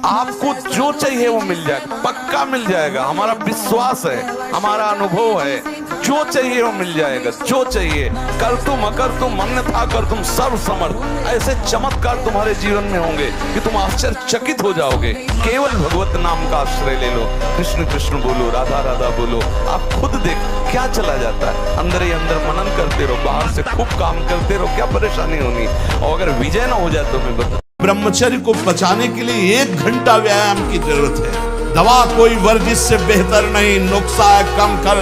आपको जो चाहिए वो मिल जाएगा, पक्का मिल जाएगा। हमारा विश्वास है, हमारा अनुभव है, जो चाहिए वो मिल जाएगा। जो चाहिए, कर तुम अकर तुम अन्यथा कर तुम सर्व समर्थ, ऐसे चमत्कार तुम्हारे जीवन में होंगे कि तुम आश्चर्यचकित हो जाओगे। केवल भगवत नाम का आश्रय ले लो, कृष्ण कृष्ण बोलो, राधा राधा बोलो, आप खुद देख क्या चला जाता है। अंदर ही अंदर मनन करते रहो, बाहर से खूब काम करते रहो, क्या परेशानी होनी। और अगर विजय ना हो जाए तो मैं बता, ब्रह्मचर्य को बचाने के लिए 1 घंटा व्यायाम की जरूरत है। दवा कोई वर्जिश से बेहतर नहीं, नुक्सा है कम कर,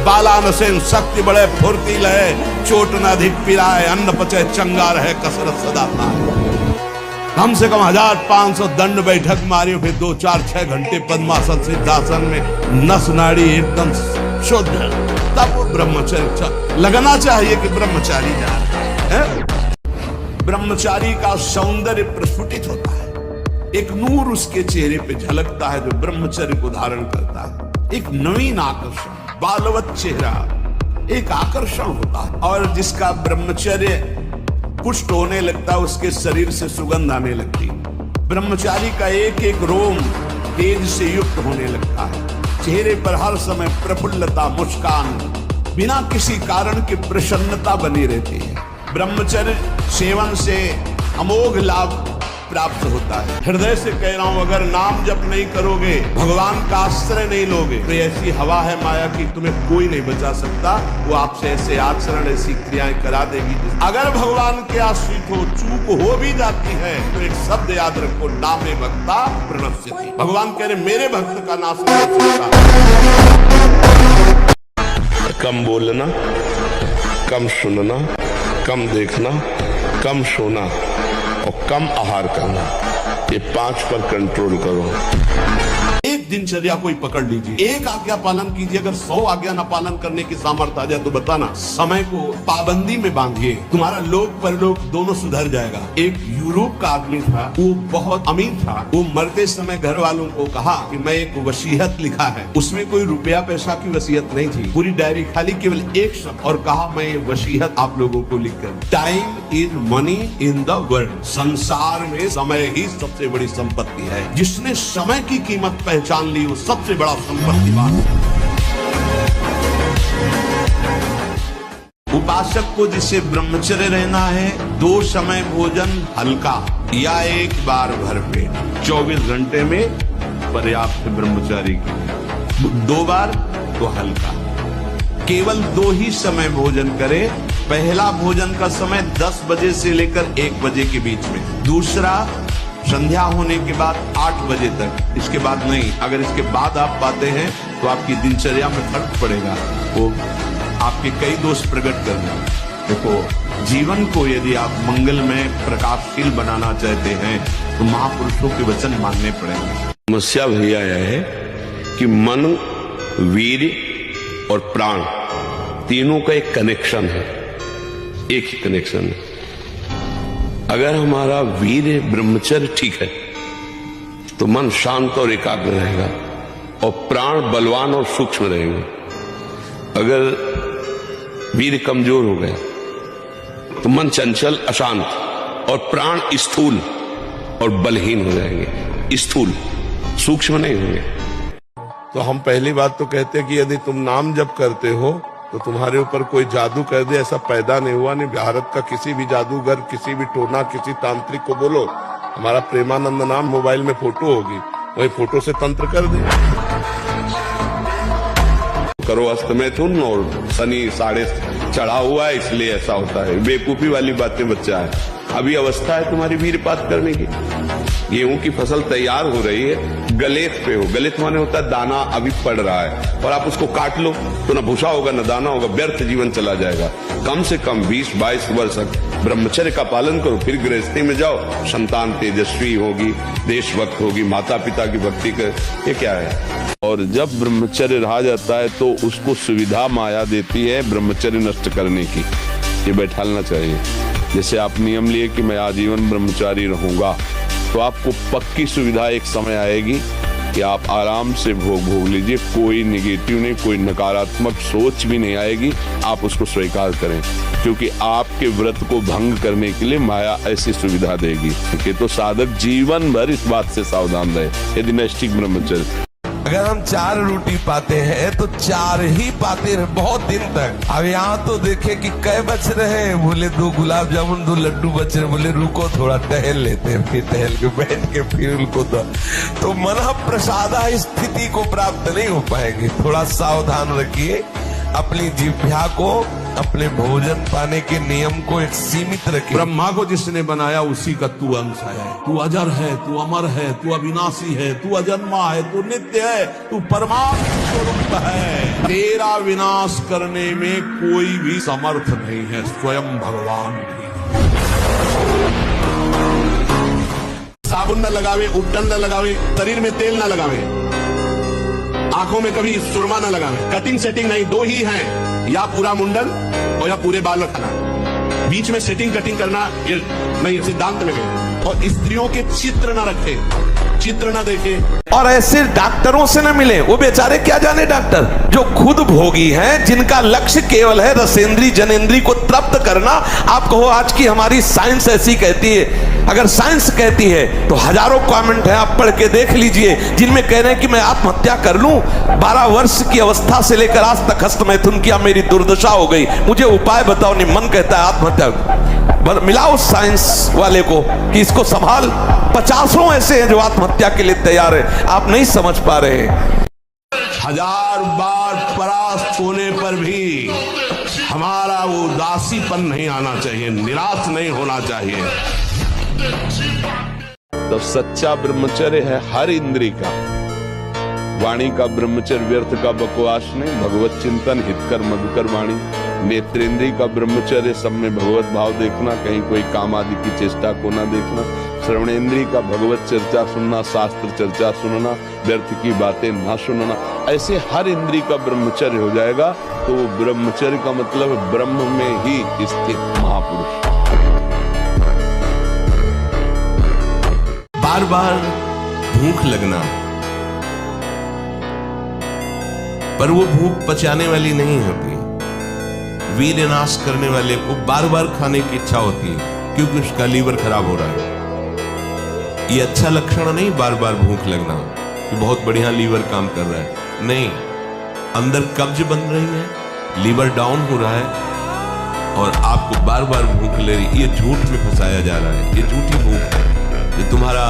बालानसेन शक्ति बढ़े, फुर्ती लहे, चोट न अधिक पिराए, अन्न पचे चंगा रहे, कसरत सदा पाए। कम से कम 1500 दंड बैठक मारी, फिर 2, 4, 6 घंटे पद्मासन सिद्धासन में नस नाड़ी एकदम शुद्ध, तब ब्रह्मचर्य लगना चाहिए कि ब्रह्मचारी जा रहे हैं। ब्रह्मचारी का सौंदर्य प्रस्फुटित होता है, एक नूर उसके चेहरे पे झलकता है जो ब्रह्मचर्य को धारण करता है। एक नवीन आकर्षण, बालवत चेहरा, एक आकर्षण होता है। और जिसका ब्रह्मचर्य पुष्ट होने लगता है, उसके शरीर से सुगंध आने लगती है। ब्रह्मचारी का एक एक रोम तेज से युक्त होने लगता है, चेहरे पर हर समय प्रफुल्लता, मुस्कान, बिना किसी कारण की प्रसन्नता बनी रहती है। ब्रह्मचर्य सेवन से अमोघ लाभ प्राप्त होता है। हृदय से कह रहा हूं, अगर नाम जप नहीं करोगे, भगवान का आश्रय नहीं लोगे, तो ऐसी हवा है माया की तुम्हें कोई नहीं बचा सकता। वो आपसे ऐसे आचरण, ऐसी क्रियाएं करा देगी। अगर भगवान के आश्रित हो, चूक हो भी जाती है तो एक शब्द याद रखो, नामे भक्ता प्रणश्यति। भगवान कह रहे मेरे भक्त का नाश नहीं हो सकता। कम बोलना, कम सुनना, कम देखना, कम सोना और कम आहार करना, ये 5 पर कंट्रोल करो। एक दिनचर्या कोई पकड़ लीजिए, एक आज्ञा पालन कीजिए। अगर 100 आज्ञा ना पालन करने की सामर्थ्य आ जाए तो बताना, समय को पाबंदी में बांधिए, तुम्हारा लोक परलोक दोनों सुधर जाएगा। एक यूरोप का आदमी था, वो बहुत अमीर था। वो मरते समय घर वालों को कहा कि मैं एक वसीयत लिखा है। उसमें कोई रुपया पैसा की वसीयत नहीं थी, पूरी डायरी खाली, केवल एक शब्द, और कहा मैं ये वसीयत आप लोगों को लिखकर, time is money in the world. संसार में समय ही सबसे बड़ी संपत्ति है। जिसने समय की कीमत पहचान ली, वो सबसे बड़ा संपत्तिवान है। उपासक को जिसे ब्रह्मचर्य रहना है, 2 समय भोजन हल्का या 1 बार भरपेट, 24 घंटे में पर्याप्त है ब्रह्मचारी की। 2 बार तो हल्का, केवल 2 ही समय भोजन करे। पहला भोजन का समय 10 बजे से लेकर 1 बजे के बीच में, दूसरा संध्या होने के बाद 8 बजे तक, इसके बाद नहीं। अगर इसके बाद आप पाते हैं तो आपकी दिनचर्या में फर्क पड़ेगा, वो आपके कई दोष प्रकट करना। देखो, जीवन को यदि आप मंगलमय प्रकाशशील बनाना चाहते हैं तो महापुरुषों के वचन मानने पड़ेंगे। समस्या भैया यह है कि मन, वीर और प्राण तीनों का एक कनेक्शन है, एक ही कनेक्शन है। अगर हमारा वीर ब्रह्मचर्य ठीक है तो मन शांत और एकाग्र रहेगा और प्राण बलवान और सूक्ष्म रहेंगे। अगर वीर कमजोर हो गया तो मन चंचल, अशांत और प्राण स्थूल और बलहीन हो जाएंगे, स्थूल, सूक्ष्म नहीं होंगे। तो हम पहली बात तो कहते हैं कि यदि तुम नाम जप करते हो तो तुम्हारे ऊपर कोई जादू कर दे, ऐसा पैदा नहीं हुआ। नहीं, भारत का किसी भी जादूगर, किसी भी टोना, किसी तांत्रिक को बोलो हमारा प्रेमानंद नाम मोबाइल में फोटो होगी, वही फोटो से तंत्र कर दे। करो अस्तमैथुन और शनि 6.5 चढ़ा हुआ है इसलिए ऐसा होता है, बेवकूफी वाली बातें बच्चा है। अभी अवस्था है तुम्हारी वीरपात करने की। गेहूं की फसल तैयार हो रही है, गलेत पे हो, गलेत माने होता है दाना अभी पड़ रहा है, और आप उसको काट लो तो न भूसा होगा न दाना होगा, व्यर्थ जीवन चला जाएगा। कम से कम 20-22 वर्ष ब्रह्मचर्य का पालन करो, फिर गृहस्थी में जाओ, संतान तेजस्वी होगी, देशभक्त होगी, माता पिता की भक्ति कर, ये क्या है। और जब ब्रह्मचर्य रहा जाता है तो उसको सुविधा माया देती है ब्रह्मचर्य नष्ट करने की, ये बैठालना चाहिए। जैसे आप नियम लिए कि मैं आजीवन ब्रह्मचारी रहूंगा, तो आपको पक्की सुविधा एक समय आएगी कि आप आराम से भोग लीजिए, कोई नेगेटिव नहीं, कोई नकारात्मक सोच भी नहीं आएगी। आप उसको स्वीकार करें, क्योंकि आपके व्रत को भंग करने के लिए माया ऐसी सुविधा देगी कि तो साधक जीवन भर इस बात से सावधान रहे। यदि नैष्ठिक ब्रह्मचर्य अगर हम 4 रोटी पाते हैं तो 4 ही पाते रहे बहुत दिन तक। अब यहाँ तो देखे कि कै बच रहे हैं, बोले 2 गुलाब जामुन 2 लड्डू बच रहे, बोले रुको थोड़ा टहल लेते हैं, फिर टहल के बैठ के फिर उनको तो मन प्रसादा स्थिति को प्राप्त नहीं हो पाएंगे। थोड़ा सावधान रखिए, अपनी जिह्वा को, अपने भोजन पाने के नियम को एक सीमित रखिए। ब्रह्मा को जिसने बनाया उसी का तू अंश है। तू अजर है, तू अमर है, तू अविनाशी है, तू अजन्मा है, तू नित्य है, तू परमात्मा स्वरूप है। तेरा विनाश करने में कोई भी समर्थ नहीं है, स्वयं भगवान भी। साबुन न लगावे, उपटन न लगावे, शरीर में तेल न लगावे, आंखों में कभी सुरमा न लगावे, कटिंग सेटिंग नहीं, 2 ही हैं, या पूरा मुंडन और या पूरे बाल रखना। बीच में सेटिंग कटिंग करना ये नहीं, सिद्धांत में नहीं। और स्त्रियों के चित्र न रखे, चित्र न देखे, और ऐसे डॉक्टरों से न मिले। वो बेचारे क्या जाने डॉक्टर जो खुद भोगी हैं, जिनका लक्ष्य केवल है रसेंद्री जनेंद्री को तृप्त करना। आप कहो आज की हमारी साइंस ऐसी कहती है, अगर साइंस कहती है तो हजारों कमेंट है, आप पढ़ के देख लीजिए, जिनमें कह रहे हैं कि मैं आत्महत्या कर लूं। 12 वर्ष की अवस्था से लेकर आज तक हस्तमैथुन किया, मेरी दुर्दशा हो गई, मुझे उपाय बताओ। नहीं, मन कहता है आत्महत्या। मिलाओ साइंस वाले को कि इसको संभाल। 50 ऐसे हैं जो आत्महत्या के लिए तैयार है, आप नहीं समझ पा रहे। 1000 बार परास्त होने पर भी हमारा वो उदासीपन नहीं आना चाहिए, निराश नहीं होना चाहिए। तो सच्चा ब्रह्मचर्य है हर इंद्री का। वाणी का ब्रह्मचर्य व्यर्थ का बकवास नहीं, भगवत चिंतन, हितकर मधुकर वाणी। नेत्रेंद्री का ब्रह्मचर्य सब में भगवत भाव देखना, कहीं कोई काम आदि की चेष्टा को ना देखना। श्रवणेंद्री का भगवत चर्चा सुनना, शास्त्र चर्चा सुनना, व्यर्थ की बातें ना सुनना। ऐसे हर इंद्री का ब्रह्मचर्य हो जाएगा तो ब्रह्मचर्य का मतलब ब्रह्म में ही स्थित महापुरुष। बार बार भूख लगना, पर वो भूख पचाने वाली नहीं होती। वीर्य नाश करने वाले को बार बार खाने की इच्छा होती है, क्योंकि उसका लीवर खराब हो रहा है। ये अच्छा लक्षण नहीं, बार बार भूख लगना कि बहुत बढ़िया लीवर काम कर रहा है। नहीं, अंदर कब्ज बन रही है, लीवर डाउन हो रहा है और आपको बार बार भूख ले रही। ये झूठ में फंसाया जा रहा है, ये झूठी भूख है, ये तुम्हारा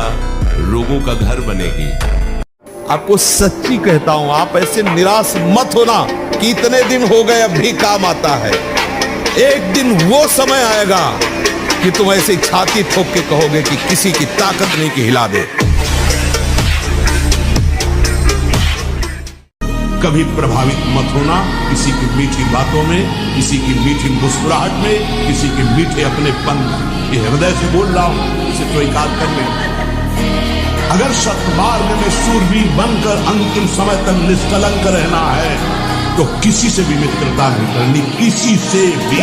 रोगों का घर बनेगी। आपको सच्ची कहता हूं, आप ऐसे निराश मत होना कि इतने दिन हो गए अब भी काम आता है। एक दिन वो समय आएगा कि तुम ऐसे छाती ठोक के कहोगे कि किसी की ताकत नहीं कि हिला दे। कभी प्रभावित मत होना किसी की मीठी बातों में, किसी की मीठी मुस्कुराहट में, किसी के मीठे अपनेपन में। ये हृदय से बोल रहा हूं, इसे स्वीकार कर ले। अगर सत्मार्ग में शूरवीर बनकर अंतिम समय तक निष्कलंक रहना है तो किसी से भी मित्रता नहीं करनी, किसी से भी।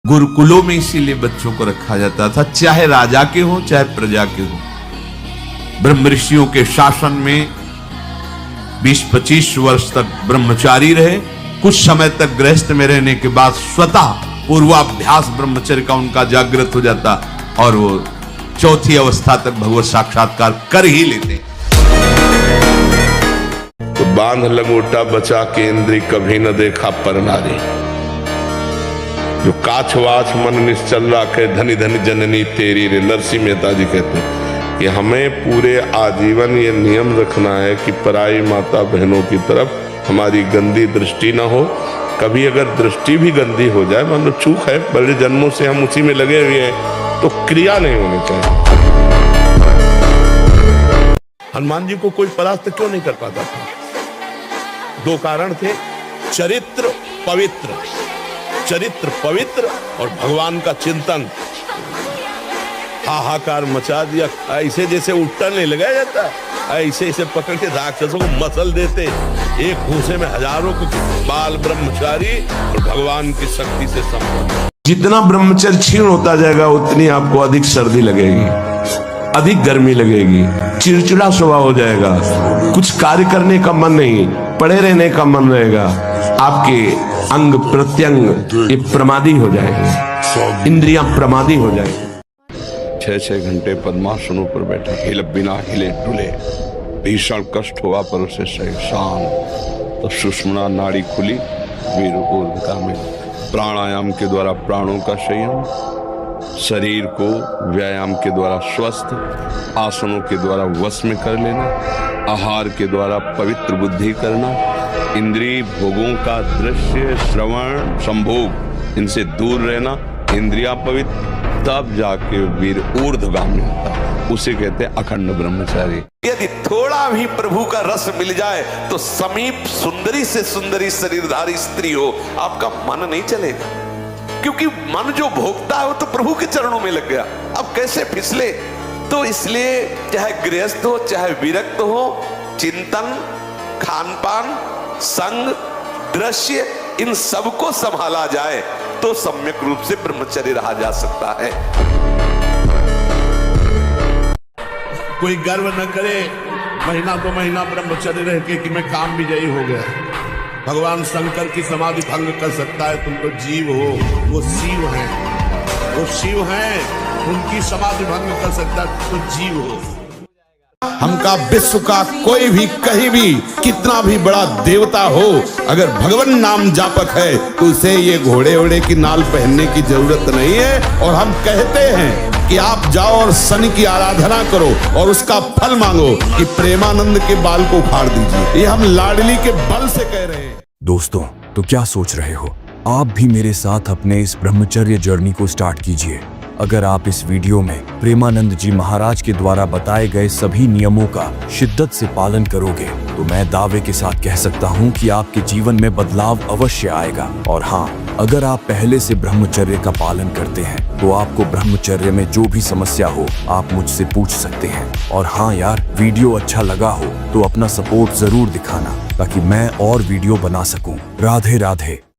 गुरुकुलों में इसीलिए बच्चों को रखा जाता था, चाहे राजा के हो चाहे प्रजा के हो। ब्रह्म ऋषियों के शासन में 20-25 वर्ष तक ब्रह्मचारी रहे। कुछ समय तक गृहस्थ में रहने के बाद स्वतः पूर्वाभ्यास ब्रह्मचर्य का उनका जागृत हो जाता और वो 4थी अवस्था तक भगवत साक्षात्कार कर ही लेते। तो बांध लंगोटा बचा के इंद्री कभी न देखा पर नारी, जो काछवाछ मन निश्चल राखे धनी धनी जननी तेरी रे। नरसिंह मेहता जी कहते हैं कि हमें पूरे आजीवन ये नियम रखना है कि पराई माता बहनों की तरफ हमारी गंदी दृष्टि ना हो। कभी अगर दृष्टि भी गंदी हो जाए, मान लो चूक है, बड़े जन्मों से हम उसी में लगे हुए हैं, तो क्रिया नहीं होनी चाहिए। हनुमान जी को कोई परास्त क्यों नहीं कर पाता था? 2 कारण थे, चरित्र पवित्र, चरित्र पवित्र और भगवान का चिंतन। हाहाकार मचा दिया, ऐसे जैसे उट्टन नहीं लगाया जाता, ऐसे ऐसे पकड़ के राक्षसों को मसल देते। एक भूसे में हजारों को बाल ब्रह्मचारी और भगवान की शक्ति से संपन्न। जितना ब्रह्मचर्य क्षीण होता जाएगा उतनी आपको अधिक सर्दी लगेगी, अधिक गर्मी लगेगी, चिड़चिड़ा स्वभाव हो जाएगा, कुछ कार्य करने का मन नहीं, पड़े रहने का मन रहेगा, आपके अंग प्रत्यंग ये प्रमादी हो जाएंगे, इंद्रियां प्रमादी हो जाएंगी। 6-6 घंटे पद्मासनों पर बैठा, बिना हिले डुले, भीषण कष्ट हुआ पर उसे सही शांत। तो सुषुम्ना नाड़ी खुली, वीर ऊर्ध्वगामी। प्राणायाम के द्वारा प्राणों का संयम, शरीर को व्यायाम के द्वारा स्वस्थ, आसनों के द्वारा वश में कर लेना, आहार के द्वारा पवित्र बुद्धि करना, इंद्रिय भोगों का दृश्य श्रवण संभोग इनसे दूर रहना, इंद्रिया पवित्र, तब जाके वीर ऊर्ध्वगामी होता, उसे कहते हैं अखंड ब्रह्मचारी। यदि थोड़ा भी प्रभु का रस मिल जाए तो समीप सुंदरी से सुंदरी शरीरधारी स्त्री हो, आपका मन नहीं चलेगा, क्योंकि मन जो भोगता है वो तो प्रभु के चरणों में लग गया, अब कैसे फिसले। तो इसलिए चाहे गृहस्थ हो चाहे विरक्त हो, चिंतन, खान पान, संग, दृश्य, इन सबको संभाला जाए तो सम्यक रूप से ब्रह्मचर्य रहा जा सकता है। कोई गर्व न करे महीना 2 महीना ब्रह्मचर्य रह के कि मैं काम विजयी हो गया। भगवान शंकर की समाधि भंग कर सकता है, तुम तो जीव हो, वो शिव है, वो शिव है, उनकी समाधि भंग कर सकता है, तुम तो जीव हो। हमका विश्व का कोई भी कहीं भी कितना भी बड़ा देवता हो, अगर भगवान नाम जापक है तो उसे ये घोड़े ओड़े की नाल पहनने की जरूरत नहीं है। और हम कहते हैं कि आप जाओ और शनि की आराधना करो और उसका फल मांगो कि प्रेमानंद के बाल को उखाड़ दीजिए, ये हम लाडली के बल से कह रहे हैं। दोस्तों, तो क्या सोच रहे हो? आप भी मेरे साथ अपने इस ब्रह्मचर्य जर्नी को स्टार्ट कीजिए। अगर आप इस वीडियो में प्रेमानंद जी महाराज के द्वारा बताए गए सभी नियमों का शिद्दत से पालन करोगे तो मैं दावे के साथ कह सकता हूं कि आपके जीवन में बदलाव अवश्य आएगा। और हाँ, अगर आप पहले से ब्रह्मचर्य का पालन करते हैं तो आपको ब्रह्मचर्य में जो भी समस्या हो आप मुझसे पूछ सकते हैं। और हाँ यार, वीडियो अच्छा लगा हो तो अपना सपोर्ट जरूर दिखाना ताकि मैं और वीडियो बना सकूं। राधे राधे।